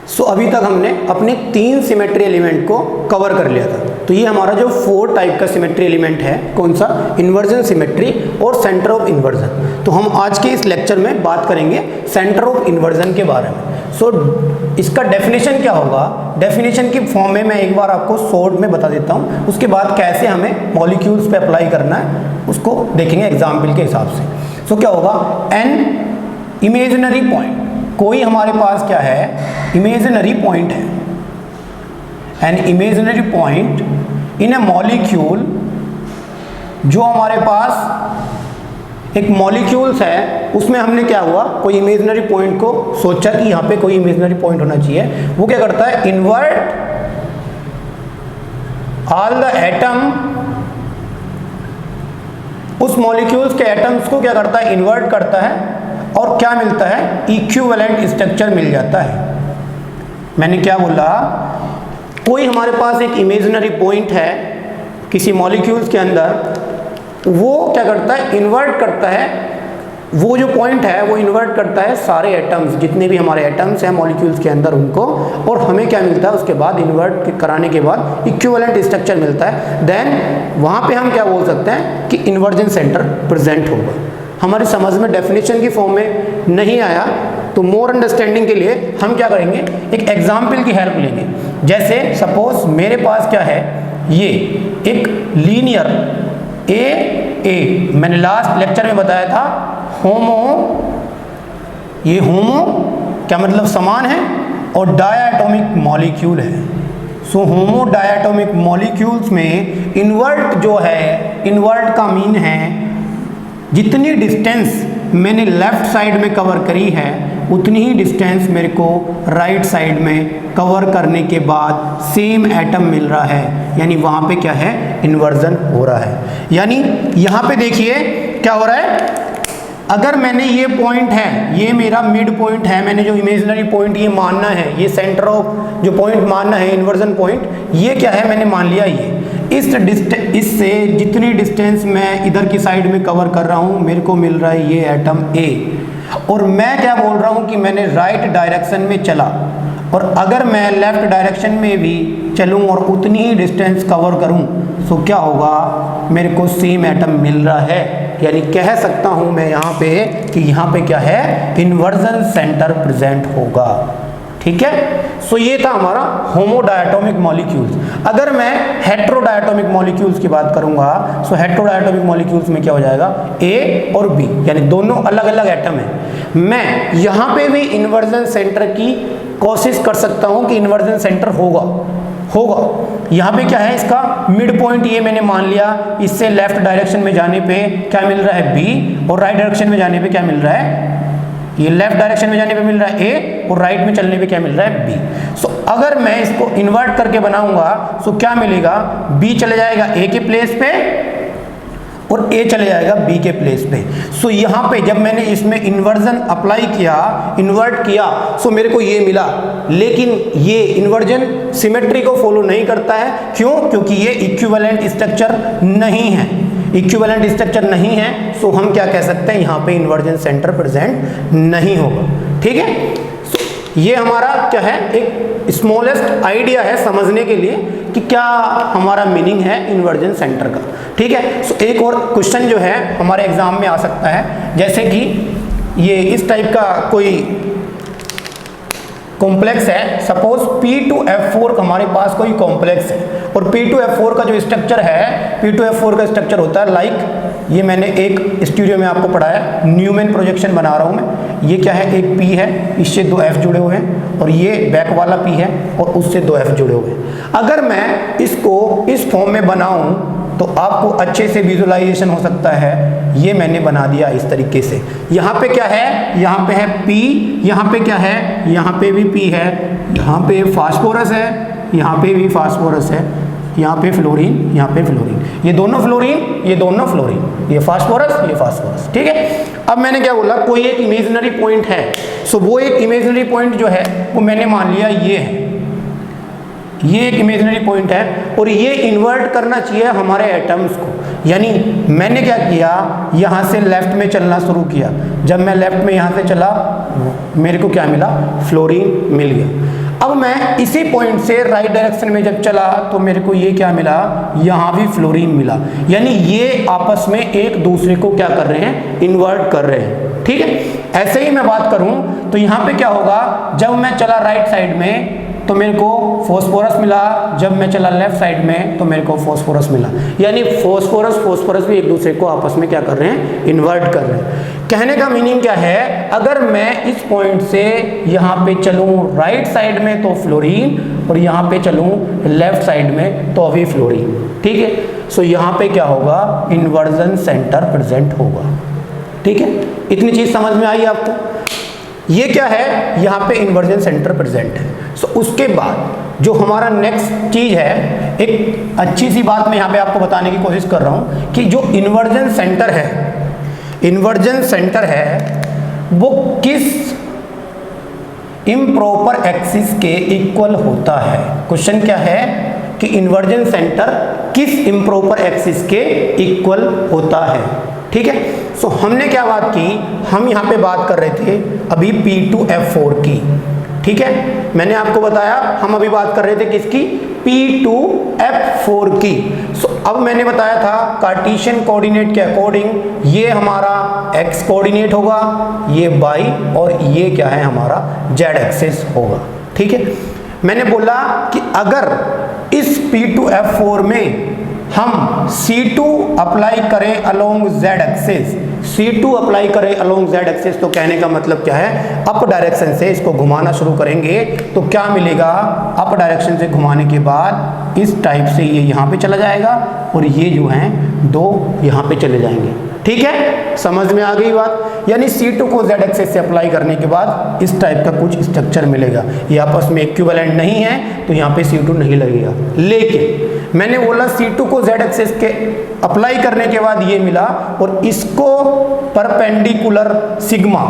सो अभी तक हमने अपने 3 सिमेट्री एलिमेंट को कवर कर लिया था। तो ये हमारा जो 4 टाइप का सिमेट्री एलिमेंट है, कौन सा, इन्वर्जन सिमेट्री और सेंटर ऑफ इन्वर्जन। तो हम आज के इस लेक्चर में बात करेंगे सेंटर ऑफ इन्वर्जन के बारे में। सो इसका डेफिनेशन क्या होगा, डेफिनेशन की फॉर्म में मैं एक बार आपको शॉर्ट में बता देता हूँ, उसके बाद कैसे हमें मॉलिक्यूल्स पे अप्लाई करना है उसको देखेंगे एग्जाम्पल के हिसाब से। सो क्या होगा, एन इमेजिनरी पॉइंट, कोई हमारे पास क्या है, इमेजिनरी पॉइंट है, an imaginary point in A molecule, जो हमारे पास एक मॉलिक्यूल्स है उसमें हमने क्या हुआ, कोई इमेजिनरी पॉइंट को सोचा कि यहाँ पे कोई इमेजिनरी पॉइंट होना चाहिए, वो क्या करता है, इन्वर्ट ऑल द एटम, उस मॉलिक्यूल्स के एटम्स को क्या करता है, इन्वर्ट करता है, और क्या मिलता है, इक्विवेलेंट स्ट्रक्चर मिल जाता है। मैंने क्या बोला, कोई हमारे पास एक इमेजिनरी पॉइंट है किसी मॉलिक्यूल्स के अंदर, वो क्या करता है, इन्वर्ट करता है, वो जो पॉइंट है वो इन्वर्ट करता है सारे एटम्स, जितने भी हमारे एटम्स हैं मॉलिक्यूल्स के अंदर उनको, और हमें क्या मिलता है उसके बाद, इन्वर्ट कराने के बाद इक्विवेलेंट स्ट्रक्चर मिलता है। देन वहाँ पे हम क्या बोल सकते हैं कि इन्वर्जन सेंटर प्रेजेंट होगा। हमारी समझ में डेफिनेशन की फॉर्म में नहीं आया तो मोर अंडरस्टैंडिंग के लिए हम क्या करेंगे, एक एग्जाम्पल की हेल्प लेंगे। जैसे सपोज मेरे पास क्या है, ये एक लीनियर ए, मैंने लास्ट लेक्चर में बताया था होमो, ये होमो क्या मतलब समान है, और डायटोमिक मॉलिक्यूल है। सो होमो डायटोमिक मॉलिक्यूल्स में इन्वर्ट जो है, इन्वर्ट का मीन है जितनी डिस्टेंस मैंने लेफ्ट साइड में कवर करी है उतनी ही डिस्टेंस मेरे को राइट साइड में कवर करने के बाद सेम एटम मिल रहा है, यानी वहाँ पे क्या है, इन्वर्जन हो रहा है। यानी यहाँ पे देखिए क्या हो रहा है, अगर मैंने ये पॉइंट है, ये मेरा मिड पॉइंट है, मैंने जो इमेजिनरी पॉइंट ये मानना है, ये सेंटर ऑफ जो पॉइंट मानना है इन्वर्जन पॉइंट, ये क्या है, मैंने मान लिया ये, इससे जितनी डिस्टेंस मैं इधर की साइड में कवर कर रहा हूँ मेरे को मिल रहा है ये एटम ए, और मैं क्या बोल रहा हूँ कि मैंने राइट डायरेक्शन में चला, और अगर मैं लेफ्ट डायरेक्शन में भी चलूँ और उतनी ही डिस्टेंस कवर करूँ तो क्या होगा, मेरे को सेम एटम मिल रहा है। यानी कह सकता हूँ मैं यहाँ पे कि यहाँ पे क्या है, इन्वर्जन सेंटर प्रेजेंट होगा। ठीक है, सो ये था हमारा होमोडायटोमिक मॉलिक्यूल्स। अगर मैं हेट्रोडायटोमिक मॉलिक्यूल्स की बात करूंगा, सो हेट्रोडायटोमिक मॉलिक्यूल्स में क्या हो जाएगा, ए और बी, यानी दोनों अलग अलग एटम है। मैं यहाँ पे भी इन्वर्जन सेंटर की कोशिश कर सकता हूँ कि इन्वर्जन सेंटर होगा। यहाँ पे क्या है, इसका मिड पॉइंट ये मैंने मान लिया, इससे लेफ्ट डायरेक्शन में जाने पे क्या मिल रहा है, बी, और राइट डायरेक्शन में जाने पे क्या मिल रहा है, ये लेफ्ट डायरेक्शन में जाने पे मिल रहा है ए, और राइट में चलने पे क्या मिल रहा है, बी। सो अगर मैं इसको इन्वर्ट करके बनाऊंगा सो क्या मिलेगा, बी चले जाएगा ए के प्लेस पे और ए चले जाएगा बी के प्लेस पे। सो यहाँ पे जब मैंने इसमें इन्वर्जन अप्लाई किया, इन्वर्ट किया, सो मेरे को ये मिला, लेकिन ये इन्वर्जन सिमेट्री को फॉलो नहीं करता है। क्यों? क्योंकि ये इक्विवेलेंट स्ट्रक्चर नहीं है, इक्विवेलेंट स्ट्रक्चर नहीं है, सो हम क्या कह सकते हैं, यहाँ पे इन्वर्जन सेंटर प्रेजेंट नहीं होगा। ठीक है, ये हमारा क्या है, एक स्मॉलेस्ट आइडिया है समझने के लिए कि क्या हमारा मीनिंग है इन्वर्जन सेंटर का। ठीक है, सो एक और क्वेश्चन जो है हमारे एग्जाम में आ सकता है, जैसे कि ये इस टाइप का कोई कॉम्प्लेक्स है, सपोज P2F4 हमारे पास कोई कॉम्प्लेक्स है, और P2F4 का जो स्ट्रक्चर है, P2F4 का स्ट्रक्चर होता है लाइक, ये मैंने एक स्टूडियो में आपको पढ़ाया, न्यूमैन प्रोजेक्शन बना रहा हूँ मैं। ये क्या है, एक P है, इससे 2 F जुड़े हुए हैं, और ये बैक वाला P है और उससे 2 F जुड़े हुए हैं। अगर मैं इसको इस फॉर्म में बनाऊँ तो आपको अच्छे से विजुअलाइजेशन हो सकता है। ये मैंने बना दिया इस तरीके से। यहाँ पे क्या है, यहाँ पे है P, यहाँ पे क्या है, यहाँ पे भी P है, यहाँ पे फास्फोरस है, यहाँ पे भी फास्फोरस है, यहाँ पे फ्लोरीन, यहाँ पे फ्लोरीन, ये दोनों फ्लोरीन, ये दोनों फ्लोरीन, ये फास्फोरस, ये फास्फोरस। ठीक है, अब मैंने क्या बोला, कोई एक इमेजिनरी पॉइंट है, सो वो एक इमेजिनरी पॉइंट जो है वो मैंने मान लिया ये है, ये एक इमेजिनरी पॉइंट है, और ये इन्वर्ट करना चाहिए हमारे एटम्स को। यानी मैंने क्या किया, यहाँ से लेफ्ट में चलना शुरू किया, जब मैं लेफ्ट में यहाँ से चला मेरे को क्या मिला, फ्लोरीन मिल गया। अब अब मैं इसी पॉइंट से राइट डायरेक्शन में जब चला तो मेरे को ये क्या मिला, यहाँ भी फ्लोरीन मिला। यानी ये आपस में एक दूसरे को क्या कर रहे हैं, इन्वर्ट कर रहे हैं। ठीक है, ऐसे ही मैं बात करूं तो यहाँ पे क्या होगा, जब मैं चला राइट साइड में तो मेरे को फॉस्फोरस मिला, जब मैं चला लेफ्ट साइड में तो मेरे को फॉस्फोरस मिला। यानी फॉस्फोरस भी एक दूसरे को आपस में क्या कर रहे हैं, इन्वर्ट कर रहे हैं। कहने का मीनिंग क्या है, अगर मैं इस पॉइंट से यहाँ पे चलूँ राइट साइड में तो फ्लोरीन, और यहाँ पे चलूँ लेफ्ट साइड में तो अभी फ्लोरीन। ठीक है, सो यहाँ पे क्या होगा, इन्वर्जन सेंटर प्रेजेंट होगा। ठीक है, इतनी चीज समझ में आई आपको। ये क्या है, यहाँ पे इन्वर्जन सेंटर प्रेजेंट है। सो उसके बाद जो हमारा नेक्स्ट चीज है, एक अच्छी सी बात मैं यहाँ पे आपको बताने की कोशिश कर रहा हूँ कि जो इन्वर्जन सेंटर है वो किस इम्प्रॉपर एक्सिस के इक्वल होता है। क्वेश्चन क्या है कि इन्वर्जन सेंटर किस इम्प्रॉपर एक्सिस के इक्वल होता है। ठीक है, सो हमने क्या बात की, हम यहाँ पे बात कर रहे थे अभी P2F4 की। ठीक है, मैंने आपको बताया हम अभी बात कर रहे थे किसकी, P2F4 की। सो अब मैंने बताया था कार्टेशियन कोऑर्डिनेट के अकॉर्डिंग ये हमारा x कोऑर्डिनेट होगा, ये y, और ये क्या है हमारा z एक्सिस होगा। ठीक है, मैंने बोला कि अगर इस P2F4 में हम C2 अप्लाई करें along z axis, C2 apply करें अलोंग z एक्सिस, तो कहने का मतलब क्या है, अप डायरेक्शन से इसको घुमाना शुरू करेंगे तो क्या मिलेगा, अप डायरेक्शन से घुमाने के बाद इस टाइप से ये यहाँ पे चला जाएगा और ये जो हैं दो यहाँ पे चले जाएंगे। ठीक है, समझ में आ गई बात। यानी C2 को z एक्सिस से अप्लाई करने के बाद इस टाइप का कुछ स्ट्रक्चर मिलेगा। ये आपस में इक्विवेलेंट नहीं है तो यहाँ पे C2 नहीं लगेगा, लेकिन मैंने बोला C2 को z एक्सिस के अप्लाई करने के बाद ये मिला, और इसको परपेंडिकुलर सिग्मा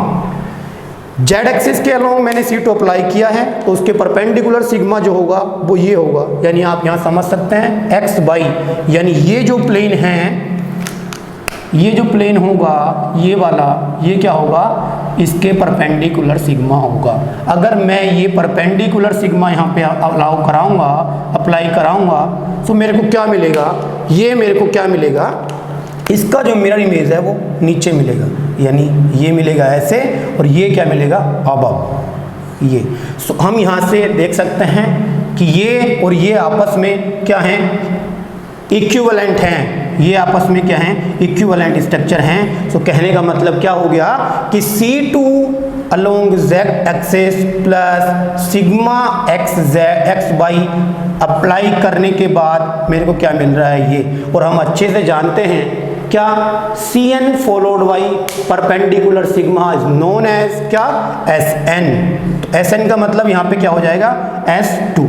z एक्सिस के अलोंग मैंने C2 अप्लाई किया है तो उसके परपेंडिकुलर सिग्मा जो होगा वो ये होगा। यानी आप यहाँ समझ सकते हैं x y, यानी ये जो प्लेन है, ये जो प्लेन होगा ये वाला, ये क्या होगा, इसके परपेंडिकुलर सिग्मा होगा। अगर मैं ये परपेंडिकुलर सिग्मा यहाँ पे अलाउ कराऊंगा, अप्लाई कराऊंगा, तो मेरे को क्या मिलेगा, ये मेरे को क्या मिलेगा, इसका जो मिरर इमेज है वो नीचे मिलेगा। यानी ये मिलेगा ऐसे, और ये क्या मिलेगा अबव ये। सो हम यहाँ से देख सकते हैं कि ये और ये आपस में क्या हैं, इक्विवेलेंट हैं। ये आपस में क्या हैं, इक्विवेलेंट स्ट्रक्चर हैं। सो कहने का मतलब क्या हो गया कि C2 along z axis plus sigma x y apply करने के बाद मेरे को क्या मिल रहा है ये। और हम अच्छे से जानते हैं क्या, Cn followed by perpendicular sigma is known as क्या, Sn। तो Sn का मतलब यहाँ पे क्या हो जाएगा, S2।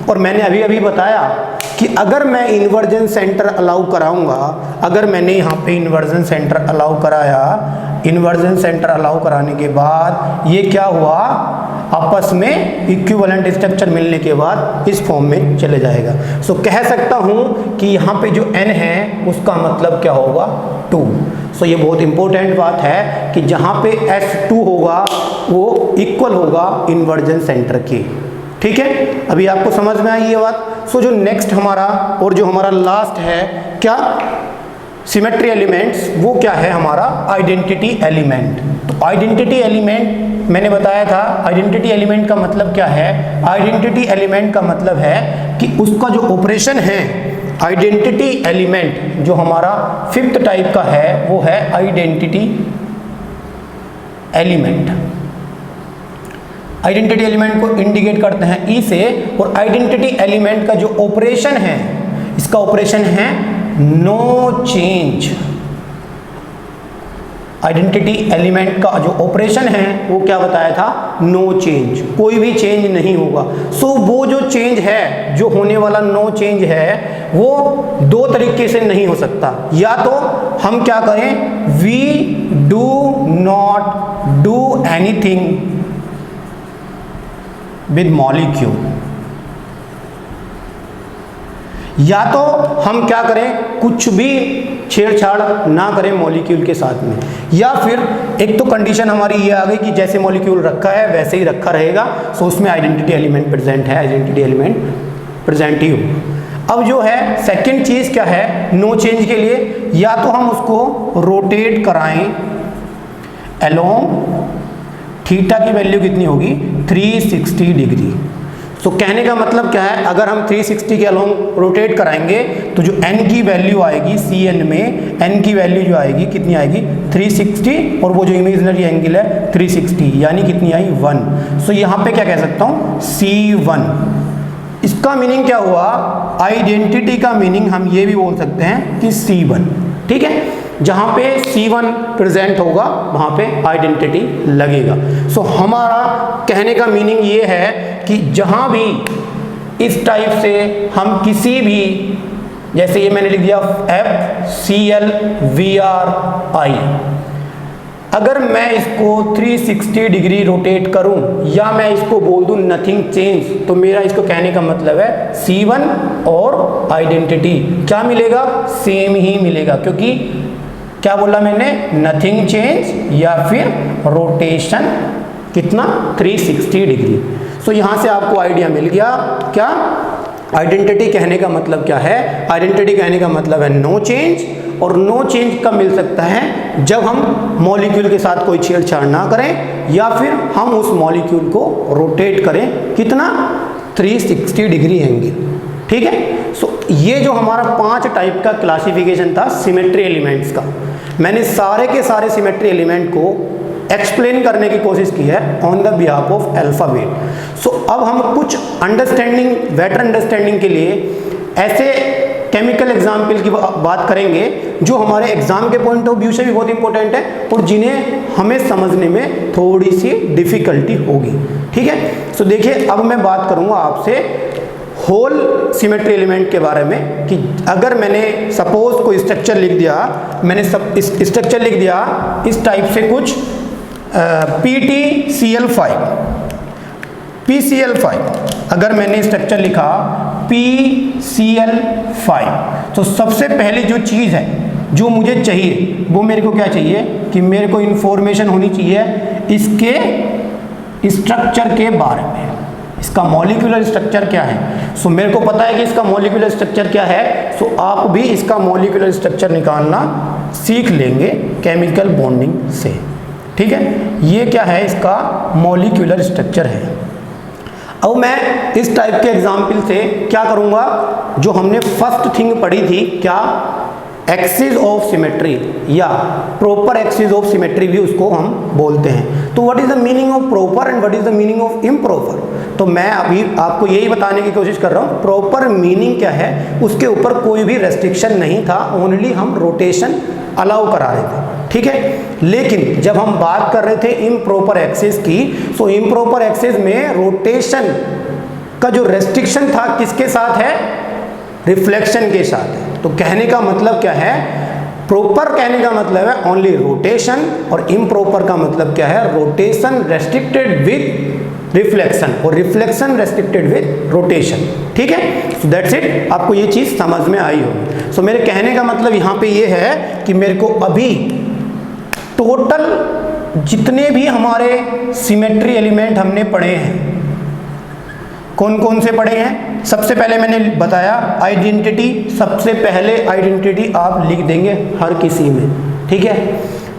और मैंने अभी बताया कि अगर मैं इन्वर्जन सेंटर अलाउ कराऊंगा, अगर मैंने यहाँ पे इन्वर्जन सेंटर अलाउ कराया, इन्वर्जन सेंटर अलाउ कराने के बाद ये क्या हुआ, आपस में इक्विवेलेंट स्ट्रक्चर मिलने के बाद इस फॉर्म में चले जाएगा। सो कह सकता हूँ कि यहाँ पे जो n है उसका मतलब क्या होगा, 2। सो ये बहुत इंपॉर्टेंट बात है कि जहाँ पे S2 होगा वो इक्वल होगा इन्वर्जन सेंटर के। ठीक है, अभी आपको समझ में आई ये बात। सो जो नेक्स्ट हमारा और जो हमारा लास्ट है क्या, सिमेट्री एलिमेंट्स, वो क्या है हमारा, आइडेंटिटी एलिमेंट। तो आइडेंटिटी एलिमेंट मैंने बताया था, आइडेंटिटी एलिमेंट का मतलब क्या है, आइडेंटिटी एलिमेंट का मतलब है कि उसका जो ऑपरेशन है, आइडेंटिटी एलिमेंट जो हमारा 5th टाइप का है वो है आइडेंटिटी एलिमेंट। आइडेंटिटी एलिमेंट को इंडिकेट करते हैं ई से, और आइडेंटिटी एलिमेंट का जो ऑपरेशन है, इसका ऑपरेशन है नो चेंज। आइडेंटिटी एलिमेंट का जो ऑपरेशन है वो क्या बताया था, नो चेंज, कोई भी चेंज नहीं होगा। सो वो जो चेंज है, जो होने वाला नो चेंज है, वो दो तरीके से नहीं हो सकता। या तो हम क्या करें, we do not do anything with molecule, या तो हम क्या करें, कुछ भी छेड़छाड़ ना करें मॉलिक्यूल के साथ में। या फिर एक तो कंडीशन हमारी ये आ गई कि जैसे मॉलिक्यूल रखा है वैसे ही रखा रहेगा, सो उसमें आइडेंटिटी एलिमेंट प्रेजेंट है, आइडेंटिटी एलिमेंट प्रेजेंट ही हो। अब जो है सेकंड चीज क्या है नो चेंज के लिए, या तो हम उसको रोटेट कराएं अलोंग, थीटा की वैल्यू कितनी होगी 360 डिग्री। तो कहने का मतलब क्या है, अगर हम 360 के अलोंग रोटेट कराएंगे तो जो n की वैल्यू आएगी Cn में, n की वैल्यू जो आएगी कितनी आएगी 360, और वो जो इमेजिनरी एंगल है 360 यानी कितनी आई 1। सो यहाँ पे क्या कह सकता हूँ C1। इसका मीनिंग क्या हुआ, आइडेंटिटी का मीनिंग हम ये भी बोल सकते हैं कि C1। ठीक है, जहाँ पे C1 प्रेजेंट होगा वहाँ पे आइडेंटिटी लगेगा। सो हमारा कहने का मीनिंग ये है कि जहाँ भी इस टाइप से हम किसी भी, जैसे ये मैंने लिख दिया FCl VRI, अगर मैं इसको 360 डिग्री रोटेट करूं या मैं इसको बोल दूं नथिंग चेंज, तो मेरा इसको कहने का मतलब है C1 और आइडेंटिटी क्या मिलेगा, सेम ही मिलेगा। क्योंकि क्या बोला मैंने, नथिंग चेंज या फिर रोटेशन कितना 360 डिग्री। सो यहाँ से आपको आइडिया मिल गया क्या, आइडेंटिटी कहने का मतलब क्या है, आइडेंटिटी कहने का मतलब है नो चेंज। और नो चेंज कब मिल सकता है, जब हम मॉलिक्यूल के साथ कोई छेड़छाड़ ना करें या फिर हम उस मॉलिक्यूल को रोटेट करें कितना 360 डिग्री एंगल। ठीक है, सो ये जो हमारा 5 टाइप का क्लासिफिकेशन था सिमेट्री एलिमेंट्स का, मैंने सारे के सारे सिमेट्री एलिमेंट को एक्सप्लेन करने की कोशिश की है on the behalf of Alphabet. So अब हम कुछ अंडरस्टैंडिंग, बेटर अंडरस्टैंडिंग के लिए ऐसे केमिकल एग्जाम्पल की बात करेंगे जो हमारे एग्जाम के पॉइंट ऑफ व्यू से भी बहुत इंपॉर्टेंट है और जिन्हें हमें समझने में थोड़ी सी डिफिकल्टी होगी। ठीक है, सो देखिए अब मैं बात करूंगा आपसे होल सिमेट्री एलिमेंट के बारे में कि अगर मैंने सपोज कोई स्ट्रक्चर लिख दिया, मैंने स्ट्रक्चर लिख दिया इस टाइप से कुछ PCl5, अगर मैंने स्ट्रक्चर लिखा PCl5, तो सबसे पहले जो चीज़ है जो मुझे चाहिए वो मेरे को क्या चाहिए कि मेरे को इंफॉर्मेशन होनी चाहिए इसके स्ट्रक्चर के बारे में, इसका मॉलिक्यूलर स्ट्रक्चर क्या है। सो मेरे को पता है कि इसका मॉलिक्यूलर स्ट्रक्चर क्या है, सो आप भी इसका मॉलिक्यूलर स्ट्रक्चर निकालना सीख लेंगे केमिकल बॉन्डिंग से। ठीक है, ये क्या है, इसका मॉलिक्यूलर स्ट्रक्चर है। अब मैं इस टाइप के एग्जाम्पल से क्या करूंगा, जो हमने फर्स्ट थिंग पढ़ी थी क्या, एक्सिस ऑफ सिमेट्री या प्रॉपर एक्सिस ऑफ सिमेट्री भी उसको हम बोलते हैं। तो what is the meaning of proper and what is the meaning of improper, तो मैं अभी आपको यही बताने की कोशिश कर रहा हूँ। प्रॉपर मीनिंग क्या है, उसके ऊपर कोई भी रेस्ट्रिक्शन नहीं था, ओनली हम रोटेशन अलाउ करा रहे थे। ठीक है, लेकिन जब हम बात कर रहे थे इम्प्रॉपर एक्सिस की, सो इम्प्रॉपर एक्सिस में रोटेशन का जो रेस्ट्रिक्शन था किसके साथ है, रिफ्लेक्शन के साथ है। तो कहने का मतलब क्या है, प्रॉपर कहने का मतलब है ओनली रोटेशन और इम्प्रॉपर का मतलब क्या है, रोटेशन रेस्ट्रिक्टेड विद रिफ्लेक्शन और रिफ्लेक्शन रेस्ट्रिक्टेड विद रोटेशन। ठीक है, सो दैट्स इट, आपको ये चीज़ समझ में आई होगी। सो मेरे कहने का मतलब यहाँ पे ये है कि मेरे को अभी टोटल जितने भी हमारे सिमेट्री एलिमेंट हमने पढ़े हैं, कौन कौन से पढ़े हैं, सबसे पहले मैंने बताया आइडेंटिटी, सबसे पहले आइडेंटिटी आप लिख देंगे हर किसी में। ठीक है,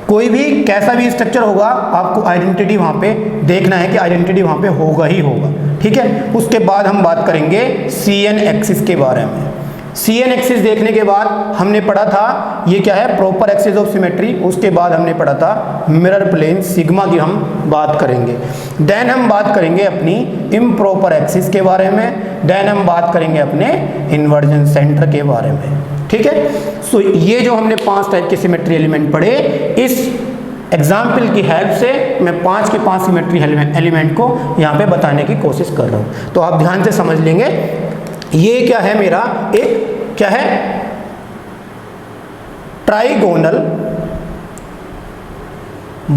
कोई भी कैसा भी स्ट्रक्चर होगा आपको आइडेंटिटी वहाँ पे देखना है कि आइडेंटिटी वहाँ पे होगा ही होगा। ठीक है, उसके बाद हम बात करेंगे CN एक्सिस के बारे में। CN एक्सिस देखने के बाद हमने पढ़ा था ये क्या है, प्रॉपर एक्सिस ऑफ सिमेट्री। उसके बाद हमने पढ़ा था मिरर प्लेन सिग्मा की हम बात करेंगे। देन हम बात करेंगे अपनी इम्प्रॉपर एक्सिस के बारे में। देन हम बात करेंगे अपने इन्वर्जन सेंटर के बारे में। ठीक है, सो ये जो हमने 5 टाइप के सिमेट्री एलिमेंट पढ़े, इस एग्जाम्पल की हेल्प से मैं 5 के 5 सिमेट्री एलिमेंट को यहाँ पे बताने की कोशिश कर रहा हूँ। तो आप ध्यान से समझ लेंगे, ये क्या है, मेरा एक क्या है, ट्राइगोनल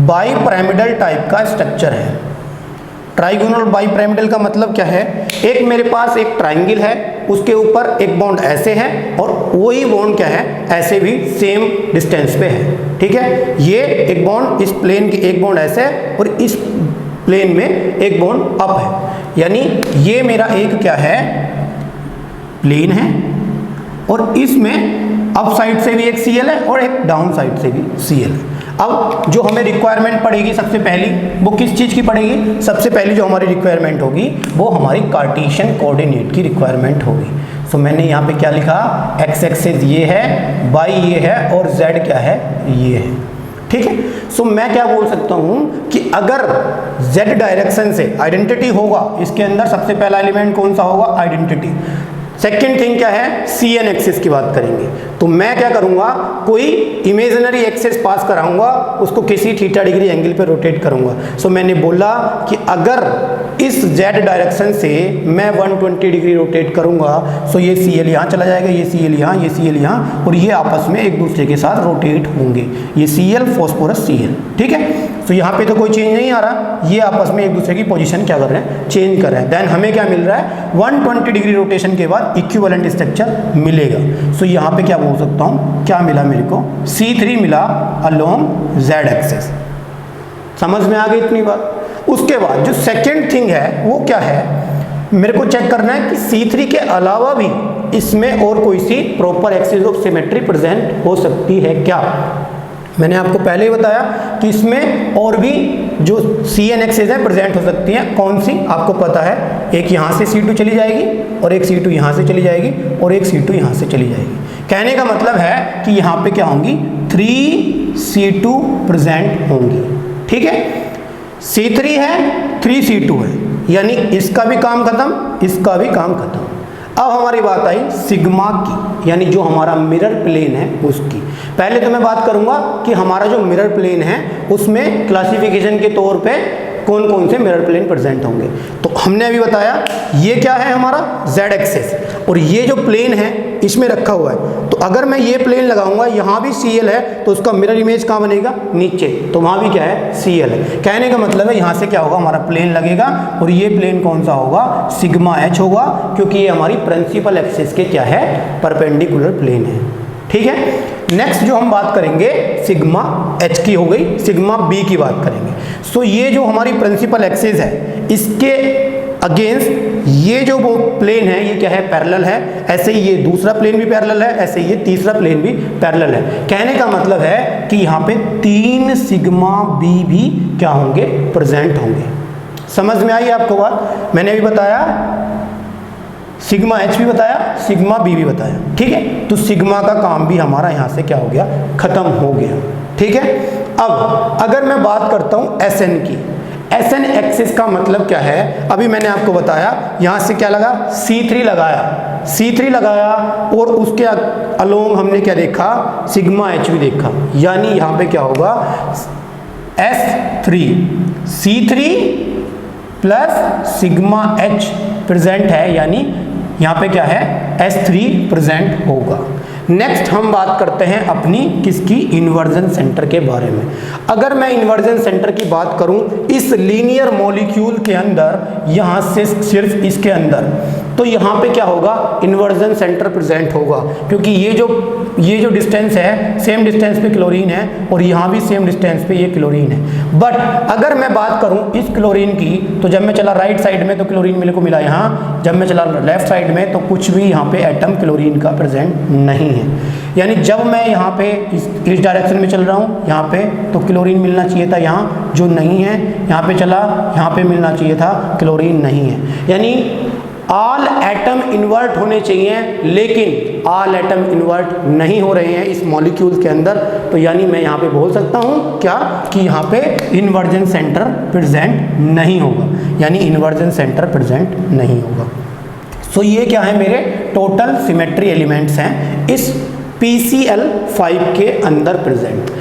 बाइपिरामिडल टाइप का स्ट्रक्चर है। ट्राइगोनल बाइपिरामिडल का मतलब क्या है, एक मेरे पास एक ट्राइंगल है, उसके ऊपर एक बॉन्ड ऐसे है और वही बॉन्ड क्या है ऐसे भी सेम डिस्टेंस पे है, ठीक है। ये एक बॉन्ड इस प्लेन की एक बॉन्ड ऐसे है और इस प्लेन में एक बॉन्ड अप है, यानी ये मेरा एक क्या है प्लेन है और इसमें अप साइड से भी एक CL है और एक डाउन साइड से भी CL है। अब जो हमें रिक्वायरमेंट पड़ेगी सबसे पहली, वो किस चीज़ की पड़ेगी, सबसे पहली जो हमारी रिक्वायरमेंट होगी वो हमारी कार्टेशियन कोऑर्डिनेट की रिक्वायरमेंट होगी। सो मैंने यहाँ पे क्या लिखा, एक्स एक्सिस ये है, वाई ये है और जेड क्या है ये है, ठीक है। सो मैं क्या बोल सकता हूँ कि अगर जेड डायरेक्शन से आइडेंटिटी होगा, इसके अंदर सबसे पहला एलिमेंट कौन सा होगा, आइडेंटिटी। सेकेंड थिंग क्या है, CN एक्सिस की बात करेंगे, तो मैं क्या करूंगा, कोई इमेजिनरी एक्सिस पास कराऊंगा, उसको किसी थीटा डिग्री एंगल पे रोटेट करूंगा। सो मैंने बोला कि अगर इस Z डायरेक्शन से मैं 120 डिग्री रोटेट करूंगा, सो ये CL यहाँ चला जाएगा, ये CL यहाँ, ये CL यहाँ, और ये आपस में एक दूसरे के साथ रोटेट होंगे, ये CL फॉस्फोरस CL, ठीक है। तो यहाँ पे तो कोई चेंज नहीं आ रहा, ये आपस में एक दूसरे की पोजीशन क्या कर रहे हैं, चेंज कर रहे हैं। देन हमें क्या मिल रहा है, 120 डिग्री रोटेशन के बाद इक्विवेलेंट स्ट्रक्चर मिलेगा। सो यहाँ पे क्या बोल सकता हूँ, क्या मिला मेरे को, C3 मिला अलोंग Z एक्सिस। समझ में आ गई इतनी बात। उसके बाद जो सेकेंड थिंग है वो क्या है, मेरे को चेक करना है कि C3 के अलावा भी इसमें और कोई सी proper axis of symmetry present हो सकती है क्या। मैंने आपको पहले ही बताया कि इसमें और भी जो CN एक्सिस है प्रेजेंट हो सकती हैं। कौन सी, आपको पता है, एक यहाँ से C2 चली जाएगी और एक C2 यहाँ से चली जाएगी और एक C2 यहाँ से चली जाएगी। कहने का मतलब है कि यहाँ पे क्या होंगी, 3C2 प्रेजेंट होंगी, ठीक है। C3 है, 3C2 है, यानी इसका भी काम खत्म, इसका भी काम खत्म। अब हमारी बात आई सिग्मा की, यानी जो हमारा मिरर प्लेन है उसकी। पहले तो मैं बात करूंगा कि हमारा जो मिरर प्लेन है उसमें क्लासिफिकेशन के तौर पे कौन कौन से मिरर प्लेन प्रेजेंट होंगे। तो हमने अभी बताया ये क्या है हमारा Z एक्सिस, और ये जो प्लेन है इसमें रखा हुआ है। तो अगर मैं ये प्लेन लगाऊंगा, यहाँ भी CL है, तो उसका मिरर इमेज कहाँ बनेगा, नीचे, तो वहाँ भी क्या है, CL है। कहने का मतलब है यहाँ से क्या होगा, हमारा प्लेन लगेगा और ये प्लेन कौन सा होगा, सिग्मा H होगा, क्योंकि ये हमारी प्रिंसिपल एक्सिस के क्या है, परपेंडिकुलर प्लेन है, ठीक है। नेक्स्ट जो हम बात करेंगे सिग्मा H की हो गई, सिग्मा B की बात करेंगे। सो ये जो हमारी प्रिंसिपल एक्सिस है इसके अगेंस्ट ये जो वो प्लेन है ये क्या है, पैरेलल है। ऐसे ही ये दूसरा प्लेन भी पैरेलल है, ऐसे ये तीसरा प्लेन भी पैरेलल है। कहने का मतलब है कि यहाँ पे 3 सिग्मा B भी क्या होंगे, प्रेजेंट होंगे। समझ में आई आपको बात। मैंने अभी बताया सिग्मा H भी बताया, सिग्मा B भी बताया, ठीक है। तो सिग्मा का काम भी हमारा यहाँ से क्या हो गया, खत्म हो गया, ठीक है। अब अगर मैं बात करता हूँ SN की, SN एक्सिस का मतलब क्या है, अभी मैंने आपको बताया यहाँ से क्या लगा, C3 लगाया, C3 लगाया और उसके अलोंग हमने क्या देखा, सिग्मा H भी देखा, यानी यहाँ पे क्या होगा, S3 C3 plus sigma H present है, यानी यहाँ पे क्या है, S3 प्रेजेंट होगा। नेक्स्ट हम बात करते हैं अपनी किसकी, इन्वर्जन सेंटर के बारे में। अगर मैं इन्वर्जन सेंटर की बात करूं इस लीनियर मॉलिक्यूल के अंदर, यहाँ से सिर्फ इसके अंदर, तो यहाँ पे क्या होगा, इन्वर्जन सेंटर प्रेजेंट होगा, क्योंकि ये जो डिस्टेंस है सेम डिस्टेंस पे क्लोरीन है और यहाँ भी सेम डिस्टेंस पे ये क्लोरीन है। बट अगर मैं बात करूँ इस क्लोरीन की, तो जब मैं चला राइट साइड में तो क्लोरीन मेरे को मिला यहाँ, जब मैं चला लेफ्ट साइड में तो कुछ भी यहाँ पे एटम क्लोरीन का प्रेजेंट नहीं है। यानी जब मैं यहाँ पे इस डायरेक्शन में चल रहा हूँ यहाँ पे, तो क्लोरीन मिलना चाहिए था यहाँ, जो नहीं है। यहाँ पे चला, यहाँ पे मिलना चाहिए था, क्लोरीन नहीं है। यानी ऑल एटम इन्वर्ट होने चाहिए, लेकिन ऑल एटम इन्वर्ट नहीं हो रहे हैं इस मॉलिक्यूल के अंदर। तो यानी मैं यहाँ पे बोल सकता हूँ क्या, कि यहाँ पे इन्वर्जन सेंटर प्रेजेंट नहीं होगा, यानी इन्वर्जन सेंटर प्रेजेंट नहीं होगा। सो ये क्या है, मेरे टोटल सिमेट्री एलिमेंट्स हैं इस PCl5 के अंदर प्रेजेंट।